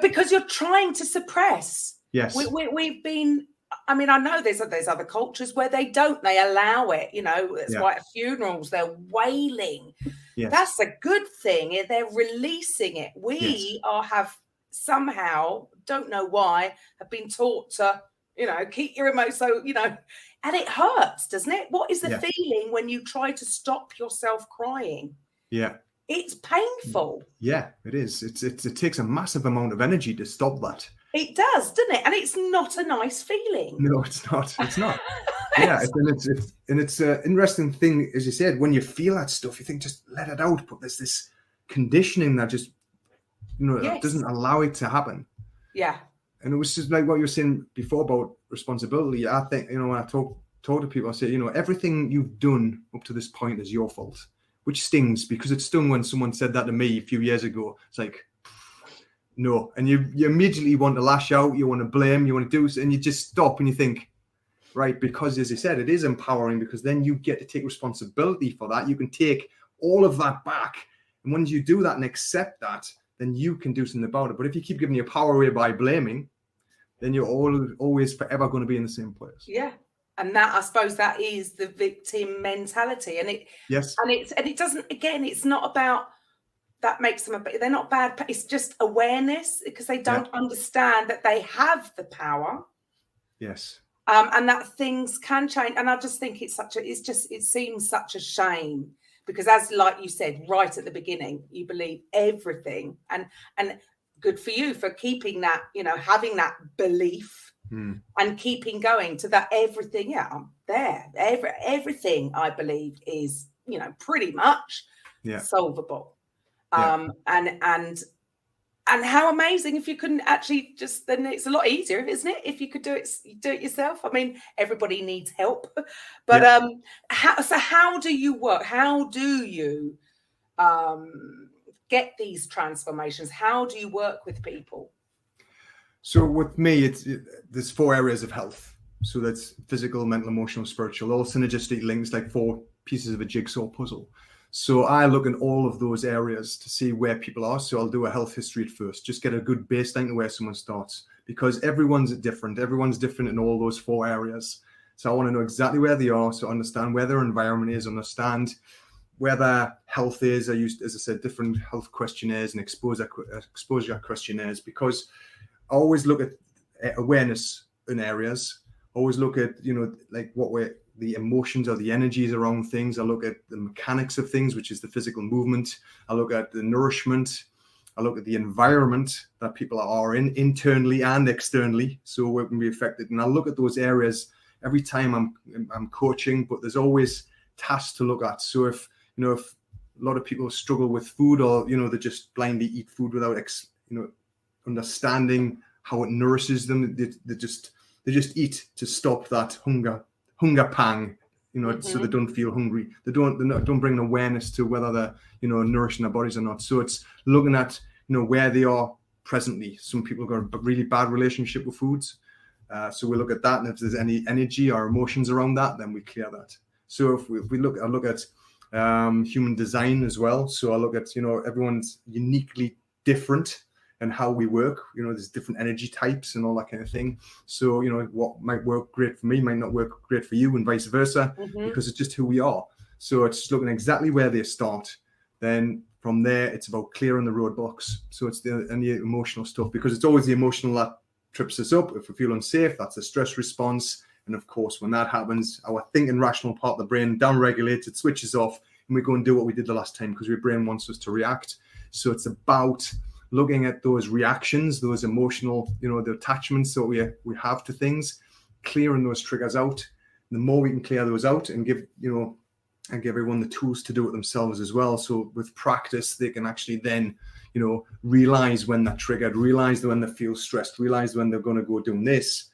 because you're trying to suppress. Yes. We've been, I know there's other cultures where they allow it, it's like at funerals, they're wailing. Yes. That's a good thing. They're releasing it. We have somehow, don't know why, have been taught to, keep your emotions. So, and it hurts, doesn't it? What is the feeling when you try to stop yourself crying? Yeah. It's painful. Yeah, it is. It takes a massive amount of energy to stop that. It does, doesn't it? And it's not a nice feeling. No, it's not. It's not. Yeah, it's an interesting thing, as you said, when you feel that stuff, you think just let it out. But there's this conditioning that just, doesn't allow it to happen. Yeah. And it was just like what you were saying before about responsibility. I think, when I talk to people, I say, everything you've done up to this point is your fault, which stings, because it stung when someone said that to me a few years ago. It's like, no. And you immediately want to lash out, you want to blame, you want to do, and you just stop and you think, right, because as you said, it is empowering, because then you get to take responsibility for that. You can take all of that back. And once you do that and accept that, then you can do something about it. But if you keep giving your power away by blaming, then you're always forever going to be in the same place. Yeah. And that, I suppose, that is the victim mentality. And it doesn't, again, it's not about, that makes them, they're not bad. It's just awareness, because they don't understand that they have the power. Yes. And that things can change. And I just think it seems such a shame, because as, like you said, right at the beginning, you believe everything, and good for you for keeping that, having that belief and keeping going to that everything. Yeah, I'm there. Everything I believe is, pretty much solvable. And how amazing if you couldn't actually then it's a lot easier, isn't it? If you could do it yourself. Everybody needs help, but how do you work? How do you get these transformations? How do you work with people? So with me, there's 4 areas of health. So that's physical, mental, emotional, spiritual, all synergistic links, like 4 pieces of a jigsaw puzzle. So I look in all of those areas to see where people are. So I'll do a health history at first, just get a good baseline to where someone starts, because everyone's different. Everyone's different in all those 4 areas. So I want to know exactly where they are, so understand where their environment is, understand where their health is. I used, as I said, different health questionnaires and exposure questionnaires, because I always look at awareness in areas. Always look at, like the emotions or the energies around things. I look at the mechanics of things, which is the physical movement. I look at the nourishment. I look at the environment that people are in, internally and externally, so we can be affected. And I look at those areas every time I'm coaching, but there's always tasks to look at. So if a lot of people struggle with food, or they just blindly eat food without understanding how it nourishes them, they just eat to stop that hunger pang, so they don't feel hungry. They don't bring awareness to whether they're nourishing their bodies or not. So it's looking at where they are presently. Some people have got a really bad relationship with foods, so we look at that, and if there's any energy or emotions around that, then we clear that. So if we look at human design as well. So I look at everyone's uniquely different and how we work. There's different energy types and all that kind of thing. So what might work great for me might not work great for you, and vice versa, because it's just who we are. So it's just looking exactly where they start. Then from there, it's about clearing the roadblocks. So it's the emotional stuff, because it's always the emotional that trips us up. If we feel unsafe, that's a stress response. And of course, when that happens, our thinking rational part of the brain downregulates, it switches off, and we go and do what we did the last time, because your brain wants us to react. So it's about looking at those reactions, those emotional, the attachments that we have to things, clearing those triggers out. The more we can clear those out and give everyone the tools to do it themselves as well. So with practice, they can actually then, realize when they're triggered, realize when they feel stressed, realize when they're going to go doing this.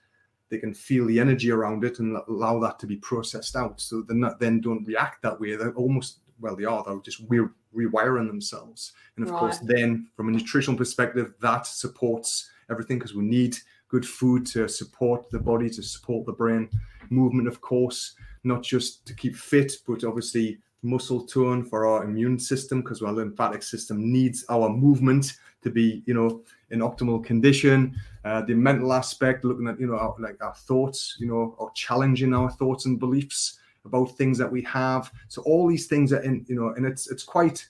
They can feel the energy around it and allow that to be processed out. So then don't react that way. They're almost, they're just rewiring themselves. And of course, then from a nutritional perspective, that supports everything, because we need good food to support the body, to support the brain. Movement, of course, not just to keep fit, but obviously muscle tone for our immune system, because our lymphatic system needs our movement to be, in optimal condition. The mental aspect, looking at, our thoughts, or challenging our thoughts and beliefs about things that we have. So all these things are in, and it's quite,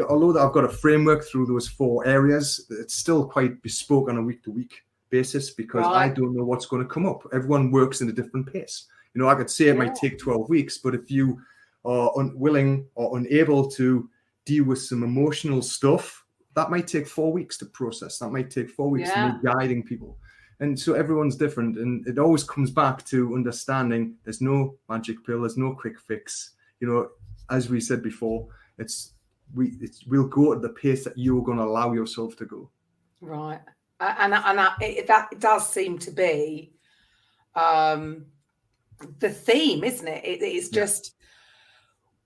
although I've got a framework through those 4 areas, it's still quite bespoke on a week-to-week basis, because I don't know what's going to come up. Everyone works in a different pace. I could say it might take 12 weeks, but if you are unwilling or unable to deal with some emotional stuff, that might take 4 weeks to process. That might take 4 weeks to me guiding people. And so everyone's different. And it always comes back to understanding there's no magic pill. There's no quick fix. As we said before, we'll go at the pace that you're going to allow yourself to go. Right. And that does seem to be the theme, isn't it? It's just,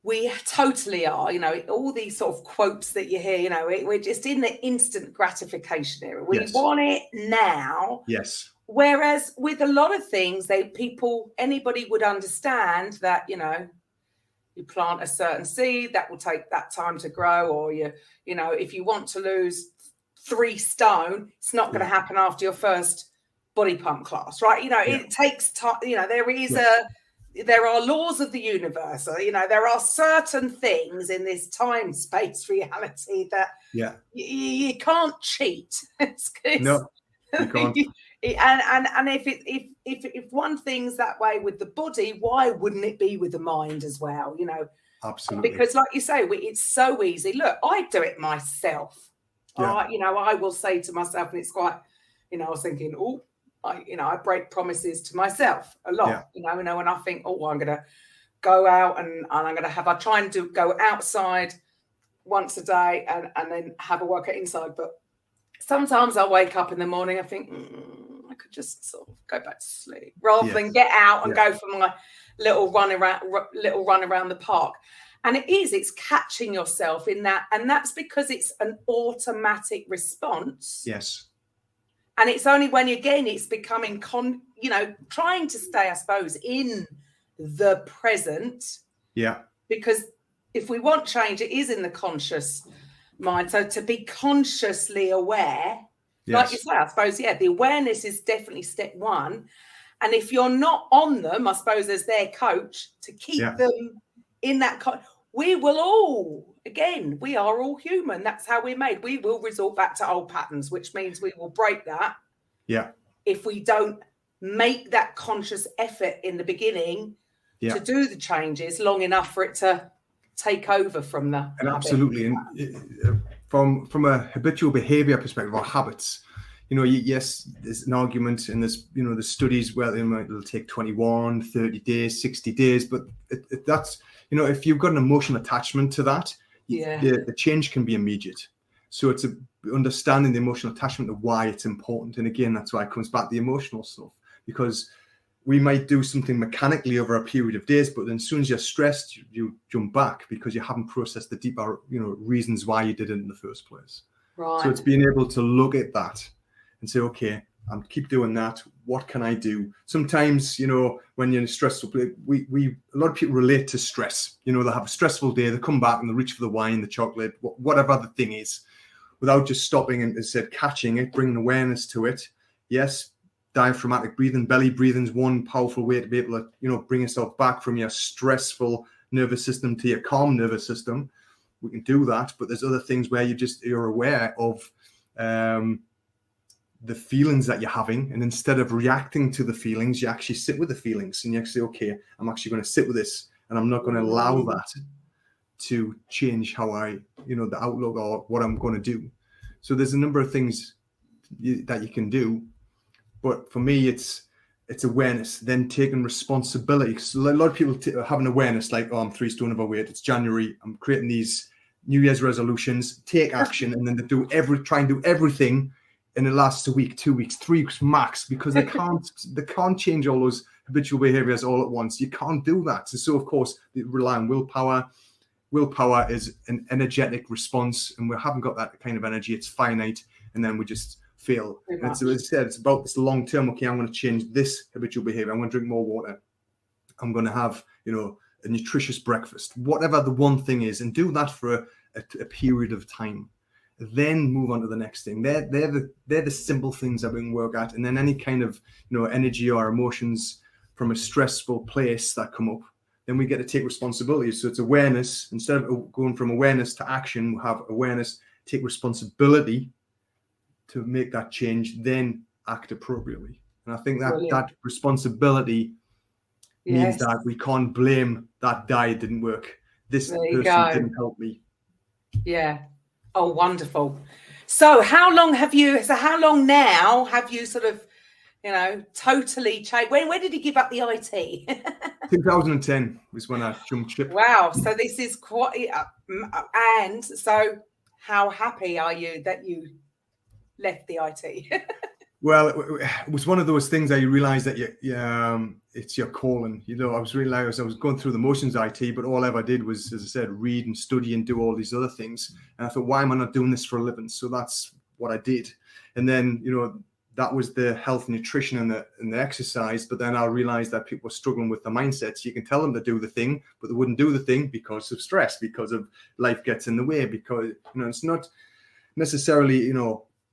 we totally are, all these sort of quotes that you hear, we're just in the instant gratification era. We want it now. Yes. Whereas with a lot of things, anybody would understand that, you plant a certain seed, that will take that time to grow, or if you want to lose 3 stone, it's not going to happen after your first body pump class, right? It takes time. There are laws of the universe. There are certain things in this time space reality that you can't cheat. No, you can't. And if one thing's that way with the body, why wouldn't it be with the mind as well? Absolutely. Because, like you say, it's so easy. Look, I do it myself. I will say to myself, and it's quite, I was thinking, I break promises to myself a lot, when I think, I'm going to go out and I'm going to I try and go outside once a day and then have a workout inside. But sometimes I wake up in the morning, I think, I could just sort of go back to sleep rather than get out and go for my little run around the park. And it's catching yourself in that. And that's because it's an automatic response. Yes. And it's only when, again, it's becoming, trying to stay, I suppose, in the present. Yeah. Because if we want change, it is in the conscious mind. So to be consciously aware, like you say, I suppose, the awareness is definitely step 1. And if you're not on them, I suppose, as their coach, to keep them in that, we will all, again, we are all human. That's how we're made. We will resort back to old patterns, which means we will break that. Yeah. If we don't make that conscious effort in the beginning to do the changes long enough for it to take over from the and habit. Absolutely. And from a habitual behavior perspective or habits, yes, there's an argument and there's, the studies where it'll take 21, 30 days, 60 days, but that's, if you've got an emotional attachment to that, the change can be immediate. So it's understanding the emotional attachment of why it's important. And again, that's why it comes back to the emotional stuff, because we might do something mechanically over a period of days, but then as soon as you're stressed, you jump back because you haven't processed the deeper, reasons why you did it in the first place. Right. So it's being able to look at that and say, okay, I'm keep doing that. What can I do? Sometimes, when you're in a stressful place, a lot of people relate to stress. They'll have a stressful day, they come back and they reach for the wine, the chocolate, whatever the thing is, without just stopping and, as I said, catching it, bringing awareness to it. Yes, diaphragmatic breathing, belly breathing is one powerful way to be able to, bring yourself back from your stressful nervous system to your calm nervous system. We can do that, but there's other things where you're aware of the feelings that you're having, and instead of reacting to the feelings, you actually sit with the feelings and you actually say, okay, I'm actually going to sit with this, and I'm not going to allow that to change how the outlook or what I'm going to do. So there's a number of things that you can do. But for me, it's awareness, then taking responsibility. Because a lot of people have an awareness like, oh, I'm 3 stone overweight. It's January. I'm creating these New Year's resolutions, take action, and then they try and do everything, and it lasts a week, 2 weeks, 3 weeks max, because they can't change all those habitual behaviors all at once. You can't do that. So of course, they rely on willpower. Willpower is an energetic response, and we haven't got that kind of energy. It's finite, and then we just fail. And as I said, it's about this long term. Okay, I'm going to change this habitual behavior. I'm going to drink more water. I'm going to have, a nutritious breakfast, whatever the one thing is, and do that for a period of time. Then move on to the next thing. They're the simple things that we can work at, and then any kind of energy or emotions from a stressful place that come up, then we get to take responsibility. So it's awareness. Instead of going from awareness to action, we have awareness, take responsibility to make that change, then act appropriately. And I think that responsibility means that we can't blame that diet didn't work. This person didn't help me. Yeah. Oh, wonderful. So how long now have you sort of, totally changed? When did you give up the IT? 2010 was when I jumped ship. Wow. So this is quite, and so how happy are you that you left the IT? Well, it was one of those things that you realize that it's your calling. I was going through the motions of IT, but all I ever did was, as I said, read and study and do all these other things. And I thought, why am I not doing this for a living? So that's what I did. And then, that was the health and nutrition and the exercise. But then I realized that people were struggling with the mindsets. You can tell them to do the thing, but they wouldn't do the thing because of stress, because of life gets in the way, because, it's not necessarily,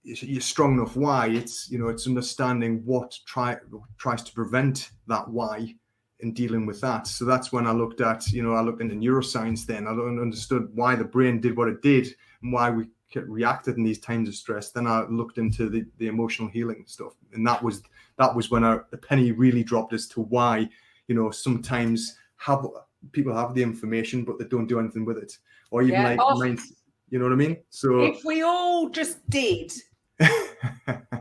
you're strong enough why. It's it's understanding what tries to prevent that why and dealing with that. So that's when I looked at I looked into neuroscience. Then I understood why the brain did what it did and why we reacted in these times of stress. Then I looked into the emotional healing stuff, and that was when the penny really dropped as to why sometimes people have the information but they don't do anything with it, or even you know what I mean. So if we all just did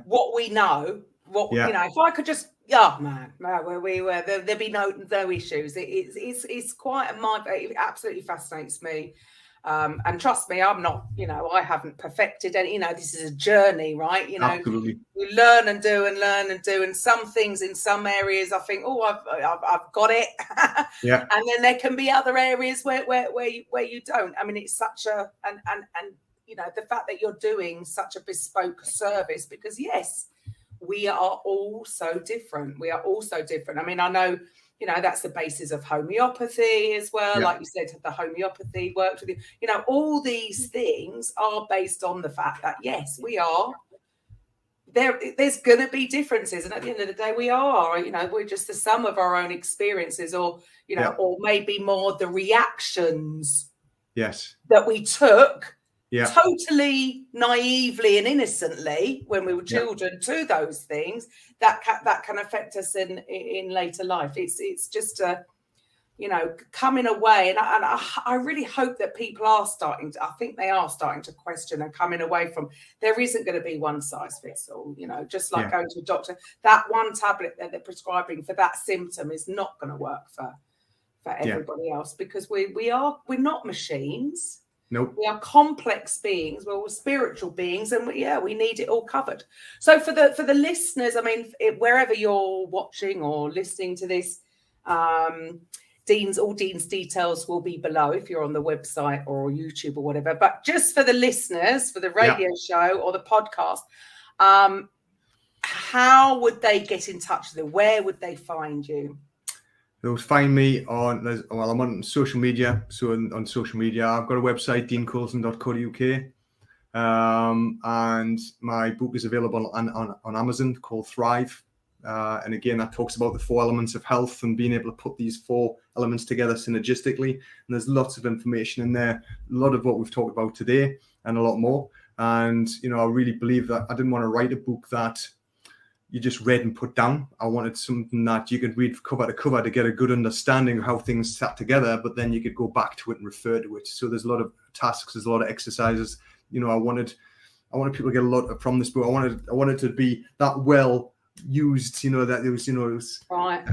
what we know, if I could just, there'd be no issues. It's quite it absolutely fascinates me. And trust me, I'm not, I haven't perfected any, this is a journey, right? Absolutely. You learn and do and some things in some areas I think, oh, I've got it. Yeah. And then there can be other areas where you don't. I mean, it's such a and the fact that you're doing such a bespoke service, because yes, we are all so different. I mean, I know, that's the basis of homeopathy as well. Yeah. Like you said, the homeopathy worked with you. All these things are based on the fact that, yes, we are there. There's going to be differences. And at the end of the day, we are, we're just the sum of our own experiences or maybe more the reactions that we took totally naively and innocently when we were children to those things that can affect us in later life. It's just coming away, and I really hope that people are I think they are starting to question and coming away from, there isn't going to be one size fits all, just like going to a doctor. That one tablet that they're prescribing for that symptom is not going to work for everybody else, because we're not machines. Nope. We are complex beings. We're spiritual beings, and we need it all covered. So for the listeners, I mean, wherever you're watching or listening to this, Dean's details will be below if you're on the website or YouTube or whatever. But just for the listeners, for the radio show or the podcast, how would they get in touch with you? Where would they find you? They'll find me I'm on social media. So on social media, I've got a website, deancoulson.co.uk. And my book is available on Amazon, called Thrive. And again, that talks about the 4 elements of health and being able to put these 4 elements together synergistically. And there's lots of information in there, a lot of what we've talked about today and a lot more. And, I really believe that I didn't want to write a book that you just read and put down. I wanted something that you could read cover to cover to get a good understanding of how things sat together, but then you could go back to it and refer to it. So there's a lot of tasks, there's a lot of exercises. I wanted people to get a lot from this book. I wanted to be that well used, that it was, right.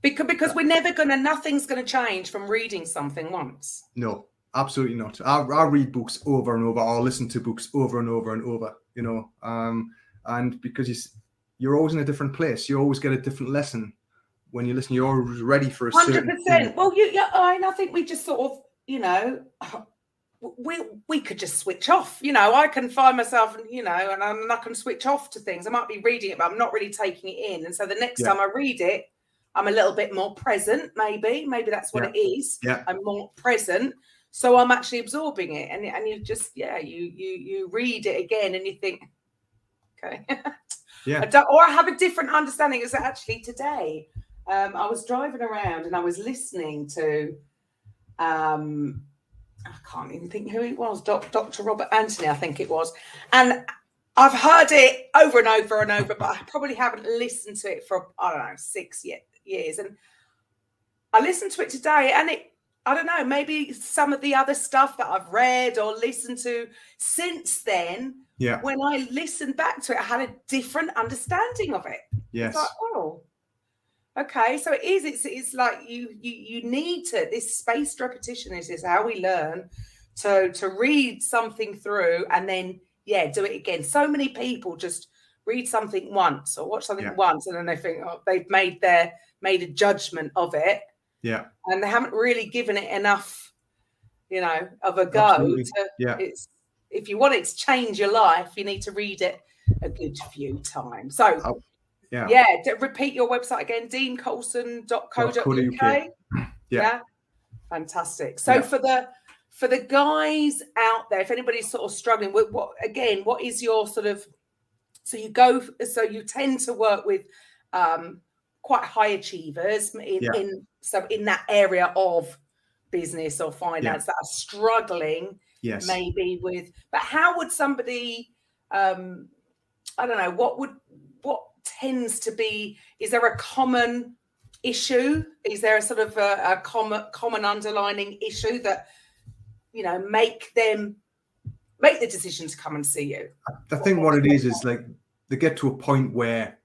Because we're nothing's going to change from reading something once. No, absolutely not. I read books over and over, or listen to books over and over and over, and because you're always in a different place, you always get a different lesson when you listen. You're always ready for a 100%. Well, I think we just sort of, we could just switch off. I can find myself, and I can switch off to things. I might be reading it, but I'm not really taking it in. And so the next time I read it, I'm a little bit more present. Maybe that's what it is. Yeah. I'm more present, so I'm actually absorbing it. And you just you read it again, and you think, okay, or I have a different understanding. Is that actually today? I was driving around and I was listening to. I can't even think who it was, Dr. Robert Anthony, I think it was. And I've heard it over and over and over, but I probably haven't listened to it for, 6 years. And I listened to it today, and I don't know, maybe some of the other stuff that I've read or listened to since then, when I listened back to it, I had a different understanding of it. Yes. It's like, oh, okay, so it's like you need to, this spaced repetition is how we learn to read something through and then do it again. So many people just read something once or watch something once, and then they think, they've made a judgment of it, and they haven't really given it enough of a go. Absolutely. It's, if you want it to change your life, you need to read it a good few times. So repeat your website again, deancoulson.co.uk. Yeah. Fantastic. So for the guys out there, if anybody's sort of struggling with what is your sort of, so you tend to work with quite high achievers in that area of business or finance that are struggling maybe with, but how would somebody I don't know, what tends to be, is there a common issue? Is there a sort of a common underlining issue that make the decision to come and see you? I think what it is like they get to a point where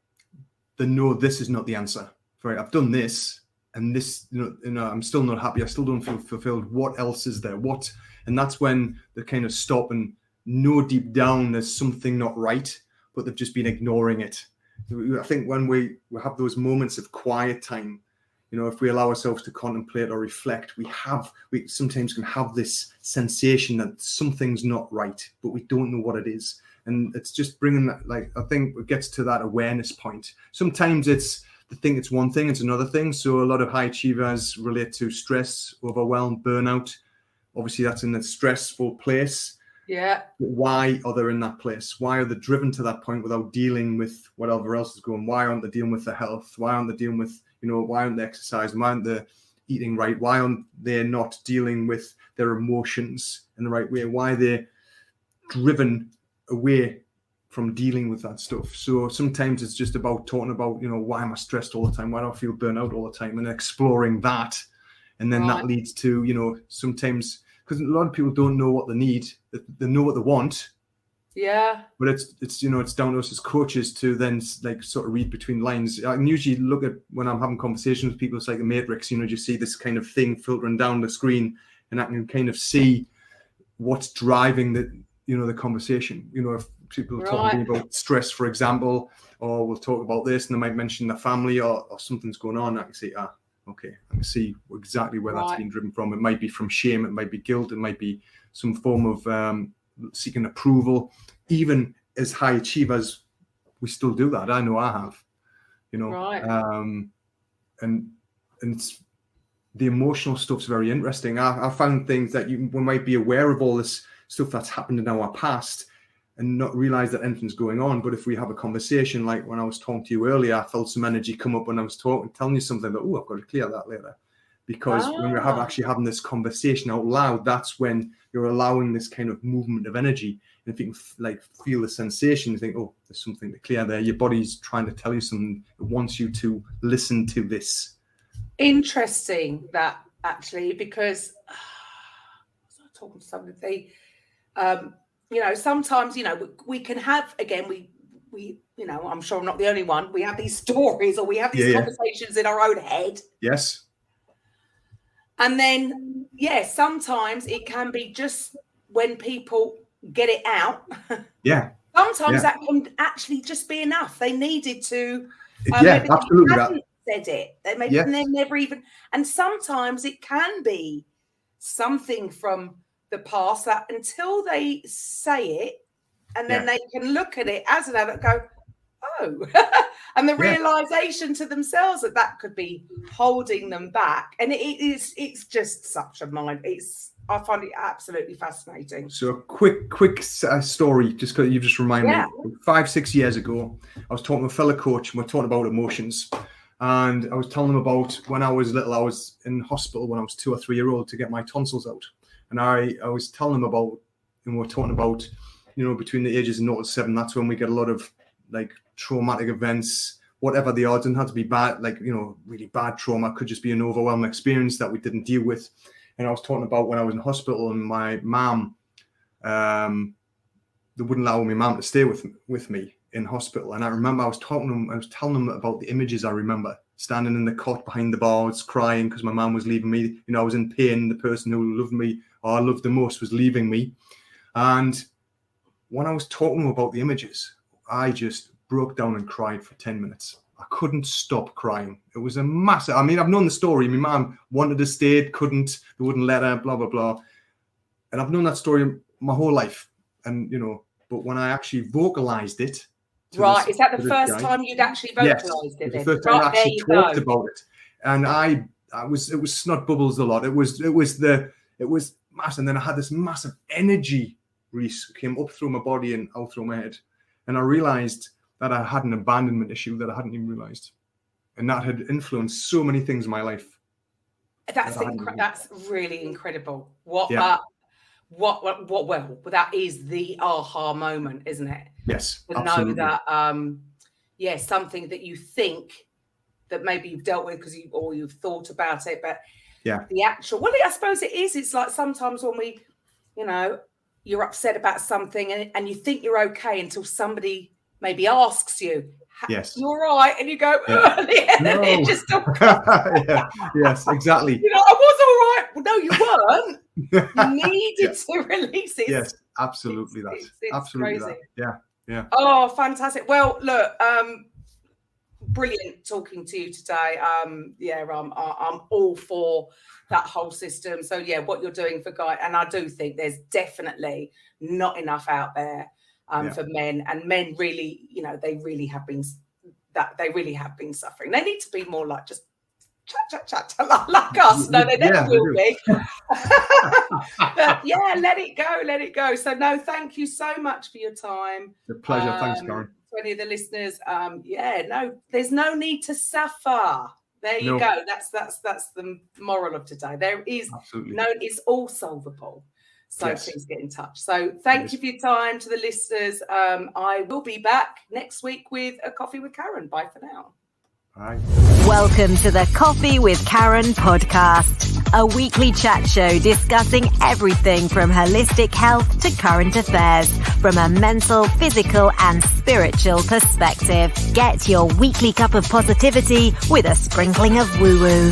they know this is not the answer. Right, I've done this, and this, I'm still not happy. I still don't feel fulfilled. What else is there? And that's when they kind of stop and know deep down there's something not right, but they've just been ignoring it. I think when we have those moments of quiet time, if we allow ourselves to contemplate or reflect, we sometimes can have this sensation that something's not right, but we don't know what it is. And it's just bringing that, I think it gets to that awareness point. Sometimes they think it's one thing, it's another thing. So a lot of high achievers relate to stress, overwhelm, burnout. Obviously, that's in a stressful place. Yeah. But why are they in that place? Why are they driven to that point without dealing with whatever else is going? Why aren't they dealing with their health? Why aren't they dealing with, why aren't they exercising? Why aren't they eating right? Why aren't they not dealing with their emotions in the right way? Why are they driven away from dealing with that stuff. So sometimes it's just about talking about, you know, why am I stressed all the time? Why do I feel burnt out all the time? And exploring that. And then that leads to, you know, sometimes, because a lot of people don't know what they need. They know what they want. Yeah. But it's you know, it's down to us as coaches to then like sort of read between lines. I can usually look at, when I'm having conversations with people, it's like a matrix, you know, you see this kind of thing filtering down the screen, and I can kind of see what's driving the conversation. You know, if people are talking about stress, for example, or we'll talk about this and they might mention their family or something's going on, I can say, okay, I can see exactly where that's being driven from. It might be from shame, it might be guilt, it might be some form of seeking approval. Even as high achievers, we still do that. I know I have, you know, and it's, the emotional stuff's very interesting. I found things that we might be aware of all this stuff that's happened in our past and not realize that anything's going on. But if we have a conversation, like when I was talking to you earlier, I felt some energy come up when I was telling you something that, I've got to clear that later. Because when we're actually having this conversation out loud, that's when you're allowing this kind of movement of energy. And if you can like feel the sensation, you think, there's something to clear there. Your body's trying to tell you something. It wants you to listen to this. Interesting that, actually, because I was talking to somebody, you know, sometimes, you know, we can have, again, we you know, I'm sure I'm not the only one. We have these stories or we have these conversations in our own head. Yes. And then, sometimes it can be just when people get it out. Yeah. Sometimes that can actually just be enough. They needed to. Maybe absolutely. They hadn't said it. They maybe they never even. And sometimes it can be something from the past that until they say it, and then they can look at it as an adult, go, and the realization to themselves that could be holding them back. And it's just such a mind. I find it absolutely fascinating. So a quick story, just because you've just reminded me. 5-6 years ago, I was talking to a fellow coach, and we're talking about emotions. And I was telling them about when I was little, I was in hospital when I was 2 or 3 years old to get my tonsils out. And I was telling them about, and we're talking about, you know, between the ages of 0 to 7, that's when we get a lot of like traumatic events, whatever the odds, and had to be bad, like, you know, really bad trauma. Could just be an overwhelming experience that we didn't deal with. And I was talking about when I was in hospital and my mum, they wouldn't allow my mum to stay with me in hospital. And I remember I was telling them about the images I remember, standing in the cot behind the bars, crying because my mum was leaving me. You know, I was in pain. The person who loved me or I loved the most was leaving me. And when I was talking to them about the images, I just broke down and cried for 10 minutes. I couldn't stop crying. It was a massive, I mean, I've known the story. My mum wanted to stay, couldn't, they wouldn't let her, blah, blah, blah. And I've known that story my whole life. And, you know, but when I actually vocalized it. Is that the first time you'd actually vocalized it? The first time I actually talked about it. And it was snot bubbles a lot. It was massive. And then I had this massive energy release came up through my body and out through my head. And I realized that I had an abandonment issue that I hadn't even realized. And that had influenced so many things in my life. That's really incredible. That is the aha moment, isn't it? Yes, to absolutely. Know that, something that you think that maybe you've dealt with because you've thought about it, but the actual, I suppose it is. It's like sometimes when we, you know, you're upset about something and you think you're okay until somebody maybe asks you, yes, you're all right, and you go, no. Just yes, exactly. You know, I was all right. Well, no, you weren't. You needed to release it. Yes, absolutely. It's absolutely crazy. That. Yeah. Oh, fantastic. Well, look, brilliant talking to you today. I'm all for that whole system. So what you're doing for guys, and I do think there's definitely not enough out there for men, and men really, you know, they really have been suffering. They need to be more like just chat like us. No, they never will be. But let it go. So no, thank you so much for your time. It's a pleasure. Thanks, Karen. To any of the listeners, there's no need to suffer. There you go. That's the moral of today. There is it's all solvable. So Yes. please get in touch. So thank you for your time to the listeners. I will be back next week with a Coffee with Karen. Bye for now. Bye. Welcome to the Coffee with Karen podcast, a weekly chat show discussing everything from holistic health to current affairs from a mental, physical and spiritual perspective. Get your weekly cup of positivity with a sprinkling of woo-woo.